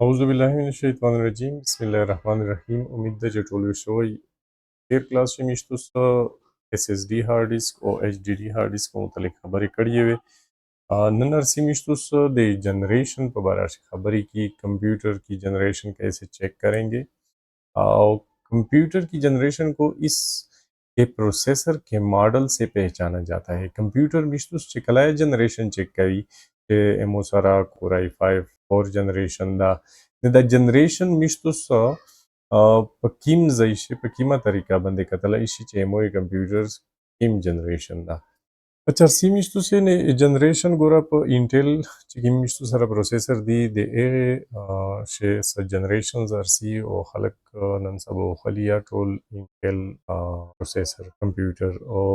اعوذ باللہ من الشیطان الرجیم بسم اللہ الرحمن الرحیم امید ده چې ټول شوی تیر کلاس کې مشتو اس ایس ڈی هارد ډیسک او ایچ ڈی ڈی هارد ډیسک متعلق خبرې کړې وي نن ارسی مشتو د جنریشن په بارے میں خبرې کی کمپیوٹر کی جنریشن کیسے چیک کریں گے اور کمپیوٹر کی جنریشن کو اس کے پروسیسر کے ماڈل سے پہچانا جاتا ہے کمپیوٹر مشتو چکلائے جنریشن چیک کری ایمو سرا کور آئی 5 4 جنریشن دا جنریشن مشتو په کیم ځای شي په کیمه طریقه باندې کتلای شي چې ایمو کمپیوټر کیم جنریشن دا اچھا سی میشتو سے نے جنریشن گورا په انټل چې کوم میشتو سره پروسیسر دی د هغه شی س جنریشنز ارسی او خلق نن سبا خلیا ټول انټل پروسیسر کمپیوټر او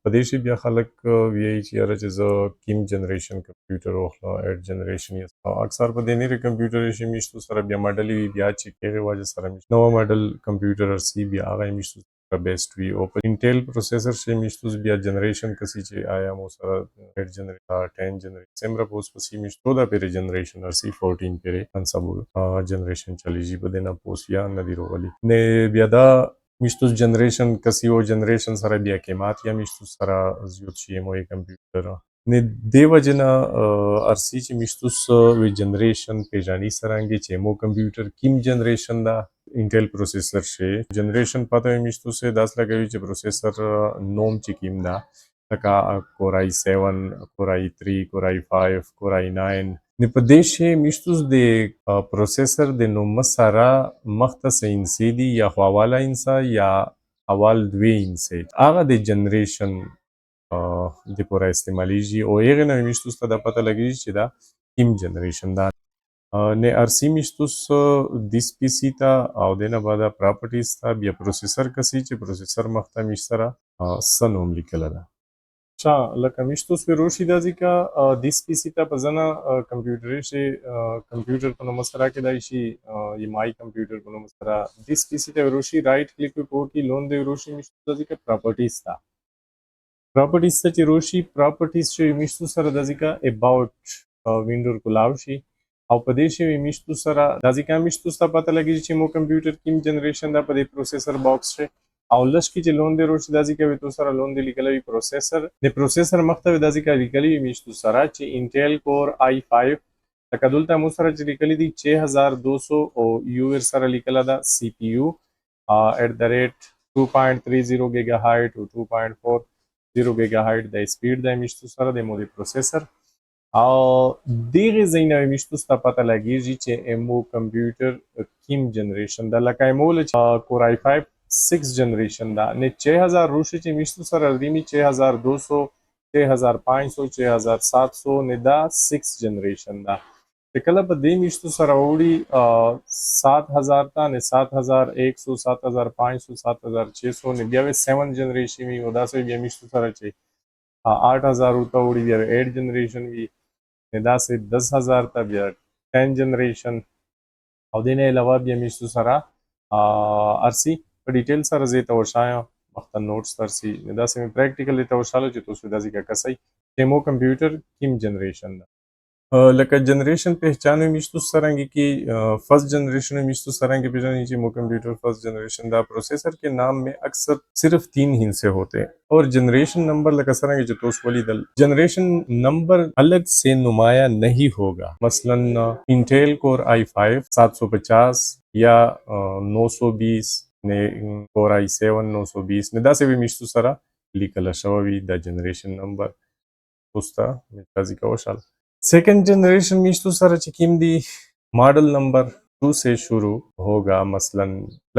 په دې شی بیا خلق وی چې اره چې زه کیم جنریشن کمپیوټر او 8 جنریشن اکثر په دې نه کمپیوټر شی میشتو سره بیا ماډل وی بیا چې هغه واجه سره نو ماډل کمپیوټر ارسی بیا هغه میشتو بیسٹ وی او په انټل پروسیسر شي میشتو بیا جنریشن کسي چې آیا مو سره 8 جنریشن 10 جنریشن سمرا پوس پسی میشتو دا پیر جنریشن ارسی 14 پیر انسبو جنریشن چلی جی بدینا پوس یا ندی رولی نه بیا دا میشتو جنریشن کسي او جنریشن سره بیا قیمت یا میشتو سره زیات شي مو کمپیوټر نه دیو جنا ارسی چې میشتو وی جنریشن پیژانی سرانګي چې مو کمپیوټر کیم جنریشن دا انټل پروسیسر شي جنریشن پته میشتو سے 10 لګوي چې پروسیسر نوم چې کیم دا لکه کور آی 7 کور آی 3 کور آی 5 کور آی 9 نه په دې شی میشتو د پروسیسر د نوم سره مختص انسیدي یا حواله انسا یا اول دوی انسي هغه د جنریشن د پورا استعمالیږي او هغه نه میشتو ته د پته لګي چې دا کیم جنریشن دا نه ارسی میشتوس دیس پی سی تا او دینه بعد پراپرټیز تا بیا پروسیسر کسی چې پروسیسر مخته میشتره سنوم لیکل ده چا لکه میشتوس په روشي دازي کا دیس پی سی تا پزنا کمپیوټر شي کمپیوټر په نوم سره کې دای شي ای مای کمپیوټر په نوم سره دیس پی سی ته روشي رائټ کلیک کو کی لون دی روشي میشتوس دازي کا پراپرټیز تا پراپرټیز ته چې روشي پراپرټیز چې میشتوس سره دازي کا اباوت وینډو کولاو شي او په دې شی میشتو سره د ځکه میشتو ته پته لګی چې مو کمپیوټر کیم جنریشن دا په دې پروسیسر باکس شي او لش کی چې لون دی روش د ځکه وي تو سره لون دی لیکلوي پروسیسر د پروسیسر مخته د ځکه لیکلي میشتو سره چې انټل کور آی 5 لکه دلته مو سره چې لیکلي دي 6200 او یو ور سره لیکل دا سی پی یو @2.30 گیگا هایټ او 2.40 گیگا هایټ د سپیډ د میشتو سره د مو د پروسیسر او دیغه زینه میشتو ته پته لګیږي چې ایمو کمپیوټر کیم جنریشن دا لکه ایمو کور آی 5 6 جنریشن دا نه 6000 روشي چې میشتو سره ردیمی 6200 6500 6700 نه دا 6 جنریشن دا کله په دې میشتو سره وړي 7000 تا نه 7100 7500 7600 نه بیا 7 جنریشن وی او دا سه بیا میشتو سره چې 8000 ته وړي بیا 8 جنریشن وی دا سه 10000 ته بیا 10 جنریشن او دینه علاوه بیا میشتو سره ارسی په ډیټیل سره زه ته ورشایم وخت نوټس ترسي دا سه پریکټیکلی ته ورشاله چې تاسو د ځکه کسي ډیمو کمپیوټر کیم جنریشن لکه جنریشن پہچان میشتو سرنگی کی فرسٹ جنریشن میشتو سرنگی پہچانی چی مو کمپیوٹر فرسٹ جنریشن دا پروسیسر کے نام میں اکثر صرف 3 ہندسے ہوتے ہیں اور جنریشن نمبر لکه سرنگی جو توس ولی دل جنریشن نمبر الگ سے نمایاں نہیں ہوگا مثلا انٹیل کور آئی 5 750 یا 920 نے کور آئی 7 920 نے دا سے بھی میشتو سرا لیکل شوی دا جنریشن نمبر پوستا متازی کا وشال سیکنڈ جنریشن میشتو سره چې کیم دی ماڈل نمبر 2 سے شروع ہوگا مثلا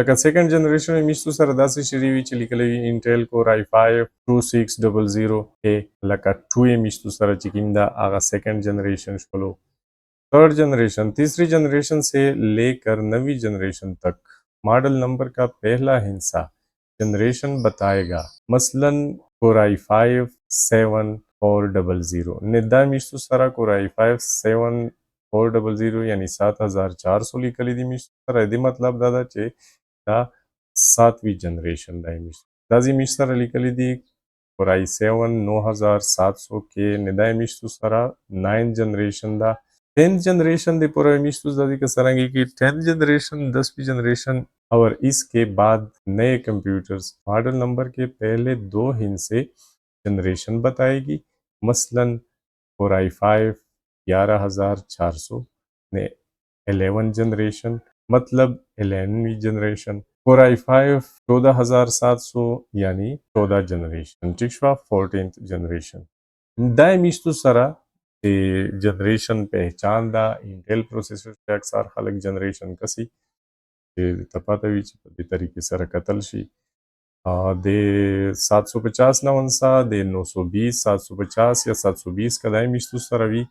لکه سیکنڈ جنریشن میشتو سره داسې شری وی چې لیکلوي انټل کور آی 5 2600 اے لکه 2 میشتو سره چې کیم دا هغه سیکنڈ جنریشن شلو تھرڈ جنریشن تیسری جنریشن سے لے کر 9ویں جنریشن تک ماڈل نمبر کا پہلا ہندسہ جنریشن بتائے گا مثلا کور آئی 5 7 400 ندا میشتو سره کور آئی 5 7 400 یعنی 7400 لیکلی دی میشتو سره دی مطلب دا چې دا 7ویں جنریشن دا میشتو دا زی میشتو سره لیکلی دی کور آئی 7 9700 کې ندا میشتو سره 9 جنریشن دا 10th جنریشن دے پورا میشتو زدی کا سرنگی کی 10th جنریشن 10ویں جنریشن اور اس کے بعد نئے کمپیوٹرز ماڈل نمبر کے پہلے 2 ہند سے جنریشن بتائے گی. مثلاً کور آئی 5 11400 نے 11 جنریشن مطلب 11ویں جنریشن. کور آئی 5 14700 یعنی 14 جنریشن. ٹھیک شوا 14th جنریشن. دا میشتو سرا جنریشن پہچان دا انٹیل پروسیسر سے اکثر خلق جنریشن کسی تپاتوی چې په دې طریقې سره کتل شي د 750 نه ونسا د 920 750 یا 720 کدای میشتو سره وي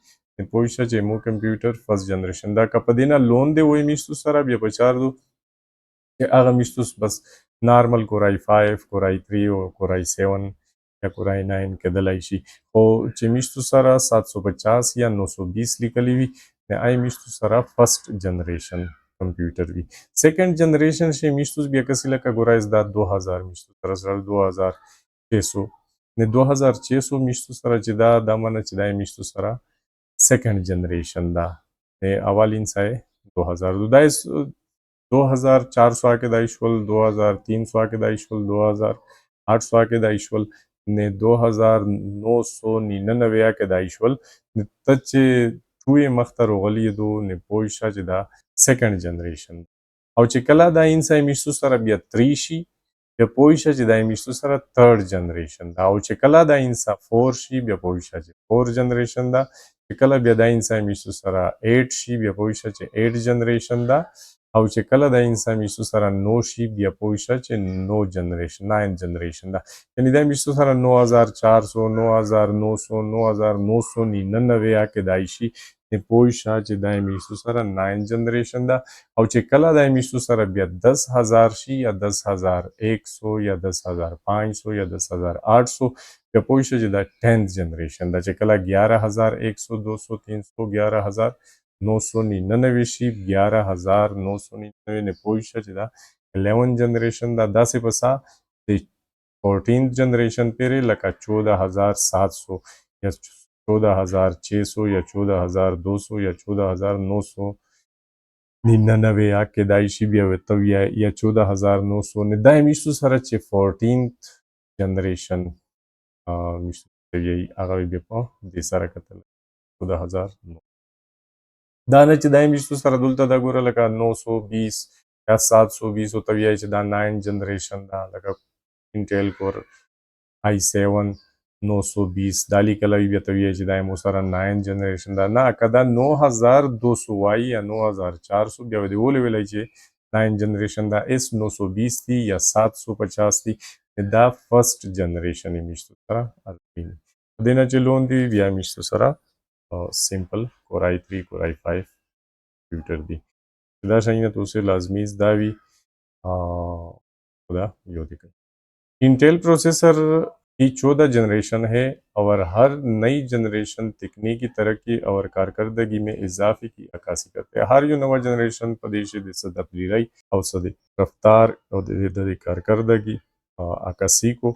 پوه شه چې مو کمپیوټر فرست جنریشن دا که په دې نه لون دی وای میشتو سره بیا په چار دو چې هغه میشتو بس نارمل کورای 5 کورای 3 او کورای 7 یا کورای 9 کېدلی شي خو چې میشتو سره 750 یا 920 لیکلی وي د آی میشتو سره فرست جنریشن کمپیوټر وي. سیکنډ جنریشن شي میشتو بیا کسی لکه ګورایز دا 2000 میشتو سره 2600 نه 2600 میشتو سره چې دا منه چې دا میشتو سره سیکنډ جنریشن دا اولین سای 2000 دا 2400 کې د ایشول 2300 کې د ایشول 2800 کې د ایشول نه 2999 کې د ایشول ته چې ټوی مختر غلی دو نه پوښه چې دا سیکنډ جنریشن او چې کله دا انسای میشتو سره بیا 3 شي بیا پوښه چې دا میشتو سره تھرد جنریشن دا او چې کله دا انسا 4 شي بیا پوښه چې 4 جنریشن دا چې کله بیا دا انسان میشتو سره 8 شي بیا پوښه چې 8 جنریشن دا او چې کله د انسان میشتو سره 9 شي بیا پوښه چې 9 جنریشن 9 جنریشن دا یعنی دا میشتو سره 9400 9900 9999 کې شي نه پوښه چې دا میشتو سره 9 جنریشن دا او چې کله د میشتو سره بیا 10000 شي یا 10100 یا 10500 یا 10800 بیا پوښه چې دا 10th جنریشن دا چې کله 11100 200 300 11999 شي 11999 نه پوښه چې دا 11 جنریشن دا داسې پسا د 14th جنریشن پورې لکه 14700 یا 14600 یا 14200 یا 14900 99 کېدای شي بیا ورته یا 14900 نه دا میشتو سره چې 14th جنریشن میشتو یې هغه بیا په دې سره کتل 14000 دا نه چې دا میشتو سره دلته دا ګوره لکه 920 یا 720 ورته وایي چې دا 9 جنریشن دا لکه انټیل کور آی 7 920 دا لیکلی بیا ته وایي چې دا مو سره 9 جنریشن دا نه که دا 9200 وایي یا 9400 بیا دې ولې ویلی چې 9 جنریشن دا اس 920 دی یا 750 دی دا فرست جنریشن یې میشتو سره الپین په دې نه چې لون دی بیا میشتو سره سمپل کورای 3 کورای 5 کمپیوٹر دی دا شایونه تو سے لازمی زده وي خدا یو دی کئی انٹیل پروسیسر کی 14 جنریشن ہے اور ہر نئی جنریشن تکنیکی ترقی اور کارکردگی میں اضافے کی عکاسی کرتے ہیں. ہر یو نوا جنریشن پدیش د صد پلیرای او صد رفتار او د کارکردگی عکاسی کو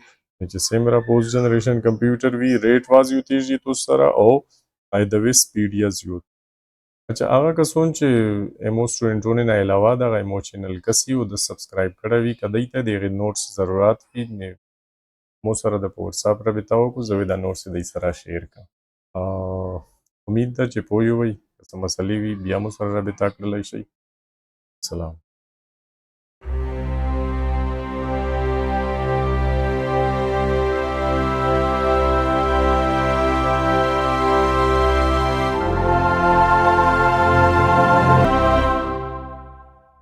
چې سیمرا پوسٹ جنریشن کمپیوٹر وی ریٹ واز یو تیجی تو سره او ایدوی سپیډ یا زیوت. اچھا هغه کسون چې ایمو سټوډنټونو نه علاوه دغه ایمو چینل کسي او د سبسکرایب کړی وي که دوی ته دغه نوټس ضرورت وي نو مو سره د په واتساپ رابطه وکړو زه دا نوټس دوی سره شیر کړم. امید ده چې پوه یې وئ که څه مسلې وي بیا مو سره رابطه کړلی شئ. سلام.